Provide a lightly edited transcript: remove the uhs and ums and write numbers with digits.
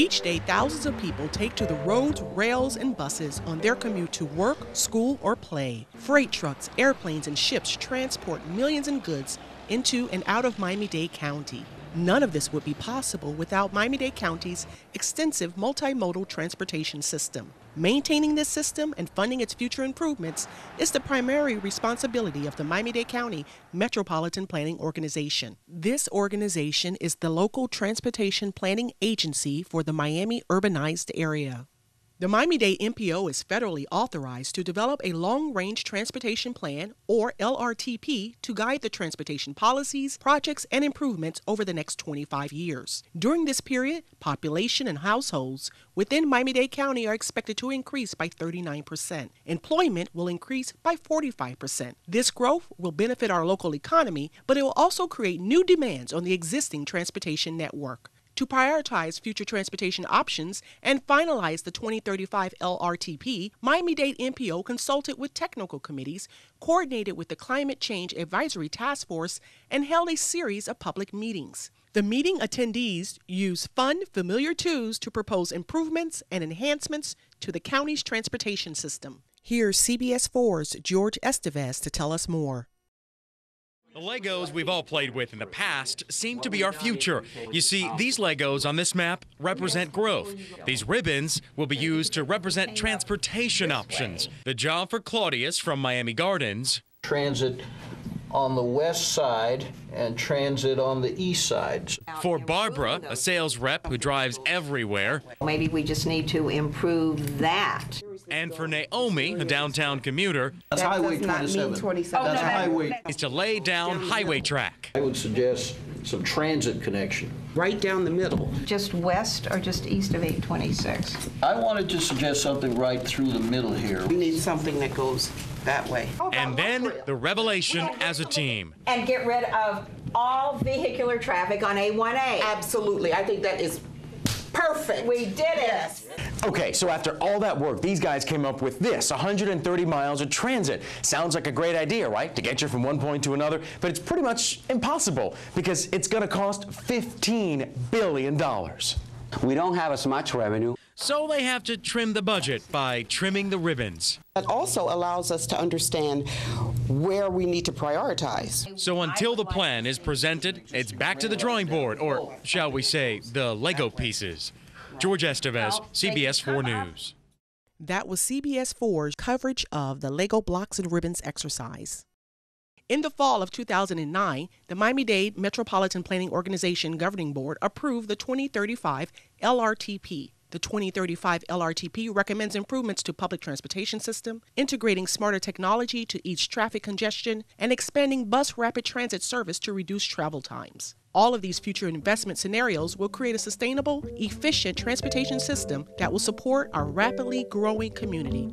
Each day, thousands of people take to the roads, rails, and buses on their commute to work, school, or play. Freight trucks, airplanes, and ships transport millions in goods into and out of Miami-Dade County. None of this would be possible without Miami-Dade County's extensive multimodal transportation system. Maintaining this system and funding its future improvements is the primary responsibility of the Miami-Dade County Metropolitan Planning Organization. This organization is the local transportation planning agency for the Miami Urbanized area. The Miami-Dade MPO is federally authorized to develop a long-range transportation plan, or LRTP, to guide the transportation policies, projects, and improvements over the next 25 years. During this period, population and households within Miami-Dade County are expected to increase by 39%. Employment will increase by 45%. This growth will benefit our local economy, but it will also create new demands on the existing transportation network. To prioritize future transportation options and finalize the 2035 LRTP, Miami-Dade MPO consulted with technical committees, coordinated with the Climate Change Advisory Task Force, and held a series of public meetings. The meeting attendees used fun, familiar tools to propose improvements and enhancements to the county's transportation system. Here's CBS 4's George Estevez to tell us more. The Legos we've all played with in the past seem to be our future. You see, these Legos on this map represent growth. These ribbons will be used to represent transportation options. The job for Claudius from Miami Gardens. Transit on the west side and transit on the east side. For Barbara, a sales rep who drives everywhere. Maybe we just need to improve that. And for Naomi, a downtown commuter, that's Highway 27. That's highway. Is to lay down highway track. I would suggest some transit connection. Right down the middle. Just west or just east of 826? I wanted to suggest something right through the middle here. We need something that goes that way. And then the revelation as a team. And get rid of all vehicular traffic on A1A. Absolutely. I think that is perfect. We did it. Yes. Okay, so after all that work, these guys came up with this, 130 miles of transit. Sounds like a great idea, right? To get you from one point to another, but it's pretty much impossible because it's going to cost $15 billion. We don't have as much revenue. So they have to trim the budget by trimming the ribbons. That also allows us to understand where we need to prioritize. So until the plan is presented, it's back to the drawing board, or shall we say, the Lego pieces. George Estevez, CBS 4 News. That was CBS 4's coverage of the Lego Blocks and Ribbons exercise. In the fall of 2009, the Miami-Dade Metropolitan Planning Organization Governing Board approved the 2035 LRTP. The 2035 LRTP recommends improvements to public transportation system, integrating smarter technology to ease traffic congestion, and expanding bus rapid transit service to reduce travel times. All of these future investment scenarios will create a sustainable, efficient transportation system that will support our rapidly growing community.